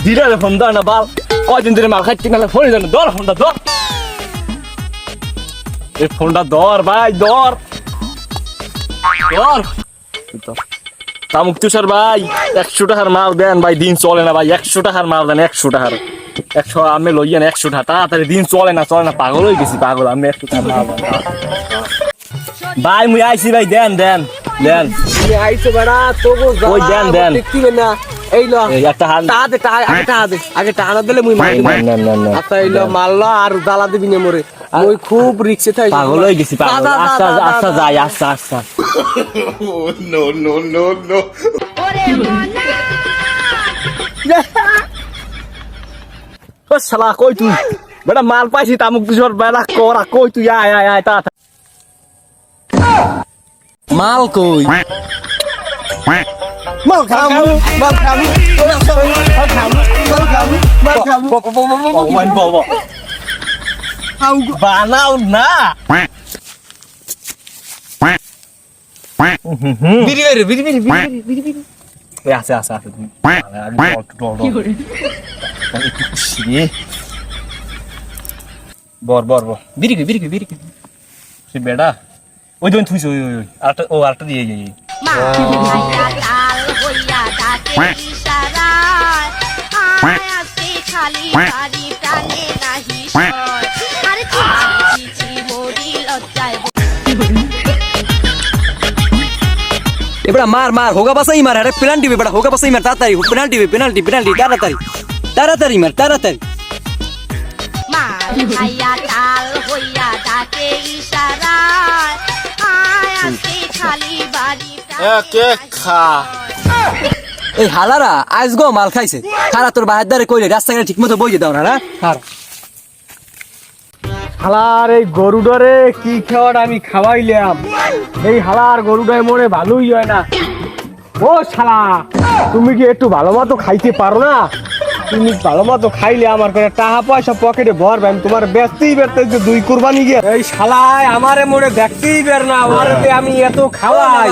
দিরা phone দাও না বাল কয়দিন ধরে মাল খাইতে না ফোন জানো ধর ফোনটা ধর এই ফোনটা ধর ভাই ধর ধর তামুক তুষার ভাই 100 টাকার মাল দেন ভাই দিন চলে না ভাই 100 টাকার মাল দেন 100 টাকার 100 আমি লইয়েন 100 টাকা তাড়াতাড়ি দিন চলে না পাগল হয়ে গেছি পাগল আমি 100 টাকা মাল দেন ভাই মুই আইছি ভাই দেন দেন দেন তুমি আইছো বেড়া তোগো ওই দেন দেন দেখতিবে না এই লো একটা হাত আগে টাকা দিলে মুই মারি আচ্ছা এই লো মারলো আর দালা দিবি না মোরে মুই খুব রিক্সে থাকি পাগল হয়ে গেছি পাগল আচ্ছা আচ্ছা যাই আচ্ছা আচ্ছা no no no no ও শালা কই তুই বেটা মাল পাইছি তামুক তুষার বেটা করা কই তুই আয় আয় আয় তা মাল কই মাল খাবো বানাও না আছে আছে আছে বর বর বর বিড়ি সে বেড়া ওই দোন থুইছ ওই ওই আরটা ও আরটা দিয়ে যাই এবারে মার মার হোগা বাসাই মার আরে পেনাল্টি বেটা হোগা বাসাই মার তাড়াতাড়ি পেনাল্টি তাড়াতাড়ি মার তাড়াতাড়ি এই হালারা আজ গো মাল খাইছে খারা তোর বাহার দ্বারে কইলে রাস্তাঘাটে ঠিক মতো বইয়ে দাও না না হালার এই গরুডরে কি খাওয়ার আমি খাওয়াইলাম এই হালার গরুডায় মনে ভালোই হয় না ও শালা তুমি কি একটু ভালো মতো খাইতে পারো না তুমি ভালো মতো খাইলে আমার করে টাকা পয়সা পকেটে ভরবে আমি তোমার ব্যস্তেই বেরতে দুই কুরবানি গিয়ে এই শালায় আমারে মনে দেখতেই বের না আমারে আমি এত খাওয়াই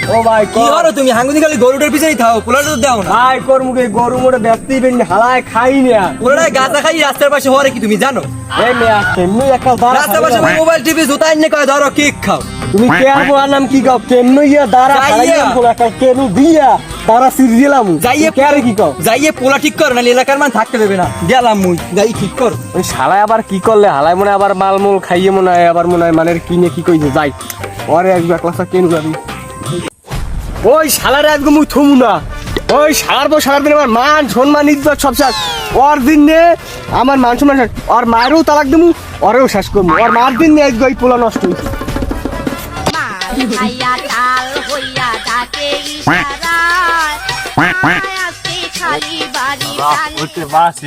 ও ভাই কি করো তুমি হাঙ্গুদি খালি গরুটার পিছনেই থাও পোলাটা তো দাও না ভাই কর্মুকে গরু মোড়ে ব্যস্তেই বের না হালায় খাই না পোলাটা গাঁজা খাই রাস্তার পাশে হরে কি তুমি জানো এই মেয়া কেমনি একটা দাঁড়া রাস্তার পাশে মোবাইল টিভি জুতা এনে কয় ধরো কেক খাও তুমি কেয়ার পোড়ার নাম কি কাও কেমনি গিয়া দাঁড়া যাইয়া। একটা কেনু দিয়া তারা সিরি দিলাম যাইয়ে কেয়ারে কি কাও যাইয়ে পোলা ঠিক কর না এলাকার মান থাকতে দেবে না গেলাম মুই যাই ঠিক কর ওই শালায় আবার কি করলে হালায় মনে হয় আবার মালমূল খাইয়ে মনে হয় আবার মনে হয় মানের কিনে কি কইছে যাই পরে এক ক্লাসা কেন যাবি ওই শালারে আজকে মুই থমু না ওই শালার পর শালার দিন আমার মান সম্মান ইজ্জত সব শেষ ওর দিন নে আমার মান সম্মান শেষ ওর মায়েরও তালাক দেবো ওরেও শেষ করবো ওর মার দিন নে আজকে ওই পোলা নষ্ট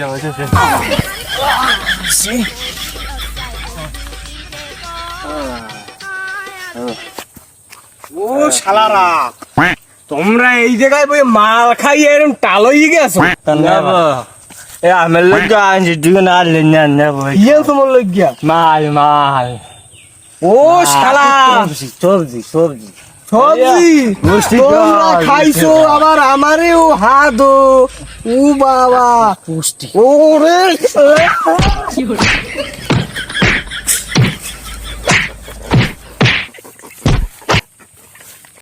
হয়েছে ও শালারা তোমরা এই জায়গায় বই মাল খাইয়ে এরকম টালই গেছো এ আমার লোক আনছি তুই না লেন না ভাই ইয়ে তোমার লোক গিয়া মাল মাল ও শালা সবজি সবজি সবজি পুষ্টি তোমরা কর, খাইছো আবার আমারেও হাত ও বাবা পুষ্টি ওরে